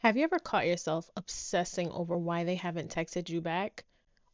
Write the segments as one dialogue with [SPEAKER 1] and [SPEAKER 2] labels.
[SPEAKER 1] Have you ever caught yourself obsessing over why they haven't texted you back?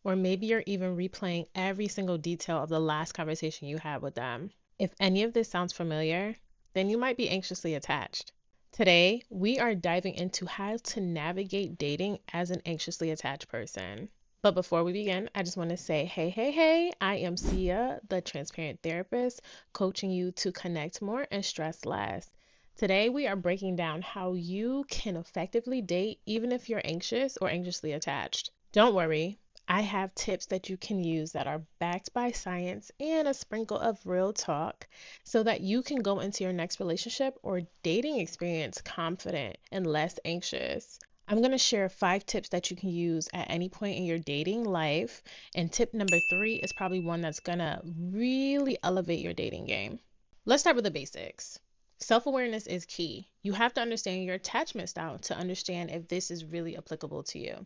[SPEAKER 1] Or maybe you're even replaying every single detail of the last conversation you had with them. If any of this sounds familiar, then you might be anxiously attached. Today, we are diving into how to navigate dating as an anxiously attached person. But before we begin, I just want to say, hey, I am Sia, the transparent therapist, coaching you to connect more and stress less. Today, we are breaking down how you can effectively date even if you're anxious or anxiously attached. Don't worry, I have tips that you can use that are backed by science and a sprinkle of real talk so that you can go into your next relationship or dating experience confident and less anxious. I'm going to share 5 tips that you can use at any point in your dating life. And tip number 3 is probably one that's going to really elevate your dating game. Let's start with the basics. Self-awareness is key. You have to understand your attachment style to understand if this is really applicable to you.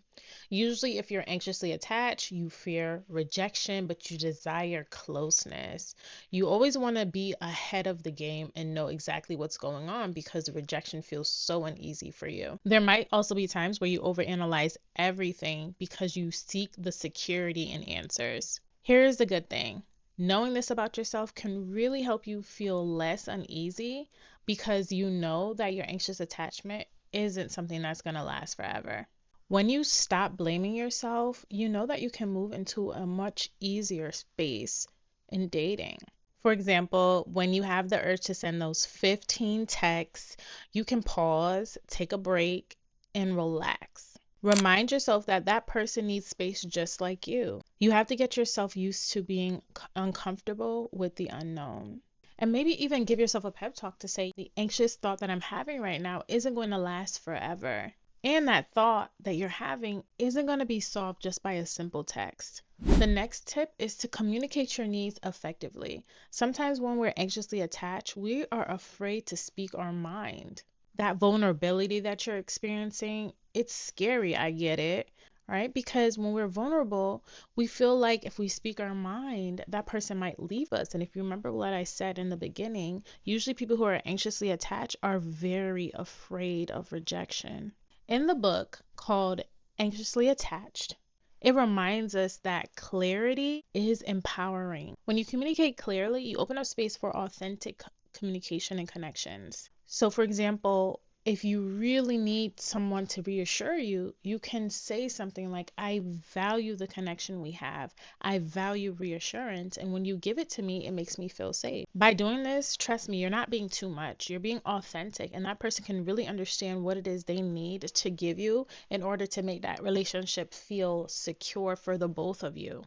[SPEAKER 1] Usually, if you're anxiously attached, you fear rejection, but you desire closeness. You always want to be ahead of the game and know exactly what's going on because rejection feels so uneasy for you. There might also be times where you overanalyze everything because you seek the security in answers. Here's the good thing. Knowing this about yourself can really help you feel less uneasy because you know that your anxious attachment isn't something that's going to last forever. When you stop blaming yourself, you know that you can move into a much easier space in dating. For example, when you have the urge to send those 15 texts, you can pause, take a break, and relax. Remind yourself that that person needs space just like you. You have to get yourself used to being uncomfortable with the unknown. And maybe even give yourself a pep talk to say, the anxious thought that I'm having right now isn't going to last forever. And that thought that you're having isn't going to be solved just by a simple text. The next tip is to communicate your needs effectively. Sometimes when we're anxiously attached, we are afraid to speak our mind. That vulnerability that you're experiencing, it's scary, I get it, right? Because when we're vulnerable, we feel like if we speak our mind, that person might leave us. And if you remember what I said in the beginning, usually people who are anxiously attached are very afraid of rejection. In the book called Anxiously Attached, it reminds us that clarity is empowering. When you communicate clearly, you open up space for authentic communication and connections. So, for example, if you really need someone to reassure you, you can say something like, I value the connection we have. I value reassurance. And when you give it to me, it makes me feel safe. By doing this, trust me, you're not being too much. You're being authentic, and that person can really understand what it is they need to give you in order to make that relationship feel secure for the both of you.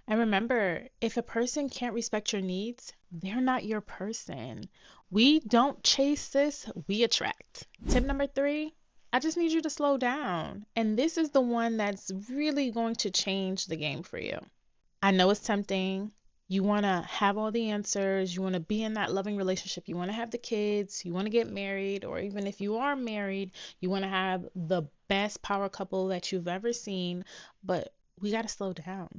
[SPEAKER 1] And remember, if a person can't respect your needs, they're not your person. We don't chase this, we attract. Tip number 3, I just need you to slow down. And this is the one that's really going to change the game for you. I know it's tempting. You want to have all the answers. You want to be in that loving relationship. You want to have the kids. You want to get married. Or even if you are married, you want to have the best power couple that you've ever seen. But we got to slow down.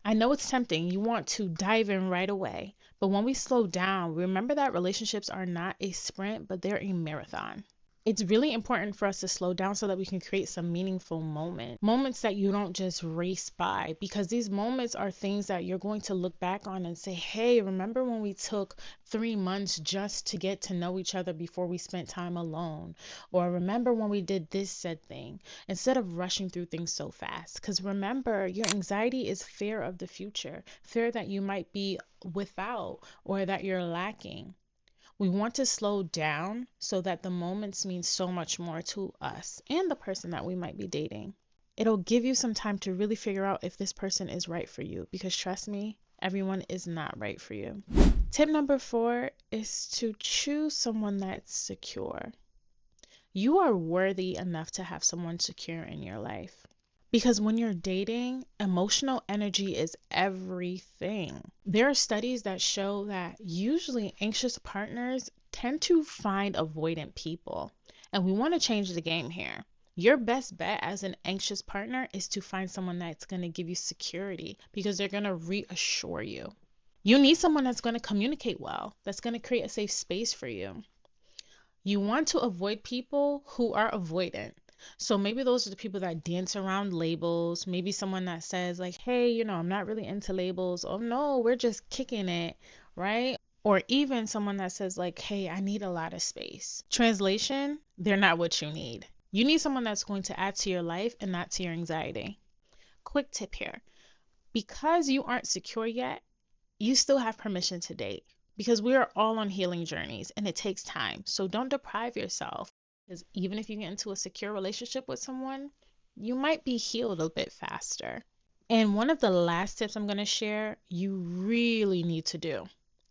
[SPEAKER 1] I know it's tempting. You want to dive in right away. But when we slow down, remember that relationships are not a sprint, but they're a marathon. It's really important for us to slow down so that we can create some meaningful moments that you don't just race by, because these moments are things that you're going to look back on and say, hey, remember when we took 3 months just to get to know each other before we spent time alone? Or remember when we did this said thing, instead of rushing through things so fast. Because remember, your anxiety is fear of the future, fear that you might be without or that you're lacking. We want to slow down so that the moments mean so much more to us and the person that we might be dating. It'll give you some time to really figure out if this person is right for you, because trust me, everyone is not right for you. Tip number 4 is to choose someone that's secure. You are worthy enough to have someone secure in your life. Because when you're dating, emotional energy is everything. There are studies that show that usually anxious partners tend to find avoidant people. And we want to change the game here. Your best bet as an anxious partner is to find someone that's going to give you security because they're going to reassure you. You need someone that's going to communicate well, that's going to create a safe space for you. You want to avoid people who are avoidant. So maybe those are the people that dance around labels. Maybe someone that says, like, hey, I'm not really into labels. Oh, no, we're just kicking it, right? Or even someone that says, like, hey, I need a lot of space. Translation, they're not what you need. You need someone that's going to add to your life and not to your anxiety. Quick tip here, because you aren't secure yet, you still have permission to date, because we are all on healing journeys and it takes time. So don't deprive yourself, because even if you get into a secure relationship with someone, you might be healed a bit faster. And one of the last tips I'm going to share, you really need to do.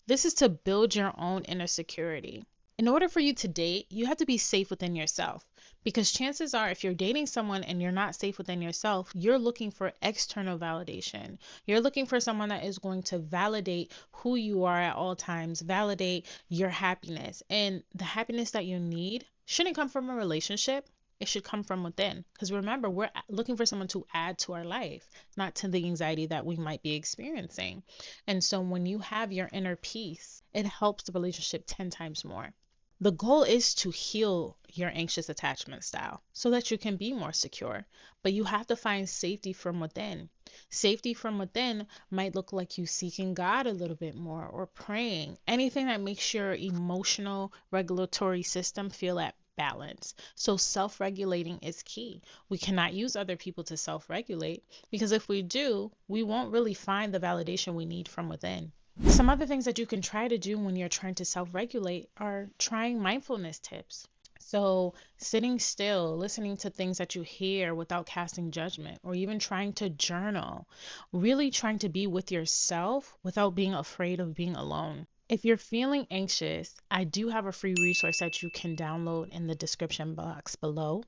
[SPEAKER 1] This is to build your own inner security. In order for you to date, you have to be safe within yourself. Because chances are, if you're dating someone and you're not safe within yourself, you're looking for external validation. You're looking for someone that is going to validate who you are at all times, validate your happiness. And the happiness that you need shouldn't come from a relationship. It should come from within. Because remember, we're looking for someone to add to our life, not to the anxiety that we might be experiencing. And so when you have your inner peace, it helps the relationship 10 times more. The goal is to heal your anxious attachment style so that you can be more secure. But you have to find safety from within. Safety from within might look like you seeking God a little bit more or praying. Anything that makes your emotional regulatory system feel at balance. So self-regulating is key. We cannot use other people to self-regulate, because if we do, we won't really find the validation we need from within. Some other things that you can try to do when you're trying to self-regulate are trying mindfulness tips. So, sitting still, listening to things that you hear without casting judgment, or even trying to journal, really trying to be with yourself without being afraid of being alone. If you're feeling anxious, I do have a free resource that you can download in the description box below.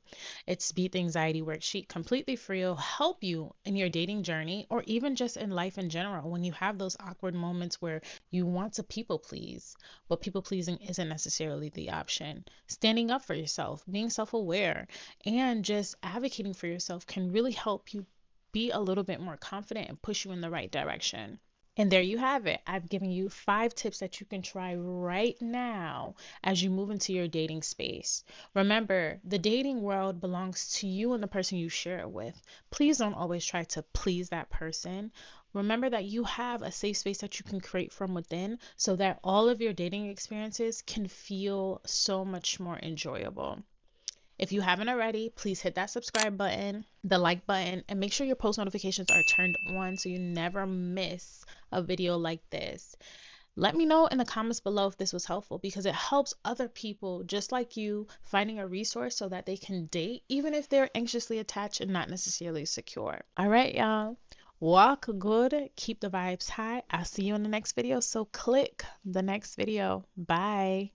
[SPEAKER 1] It's Beat the Anxiety Worksheet, completely free. It'll help you in your dating journey or even just in life in general when you have those awkward moments where you want to people please, but people pleasing isn't necessarily the option. Standing up for yourself, being self-aware, and just advocating for yourself can really help you be a little bit more confident and push you in the right direction. And there you have it. I've given you 5 tips that you can try right now as you move into your dating space. Remember, the dating world belongs to you and the person you share it with. Please don't always try to please that person. Remember that you have a safe space that you can create from within so that all of your dating experiences can feel so much more enjoyable. If you haven't already, please hit that subscribe button, the like button, and make sure your post notifications are turned on so you never miss a video like this. Let me know in the comments below if this was helpful, because it helps other people just like you finding a resource so that they can date even if they're anxiously attached and not necessarily secure. All right, y'all. Walk good, keep the vibes high. I'll see you in the next video, so click the next video. Bye.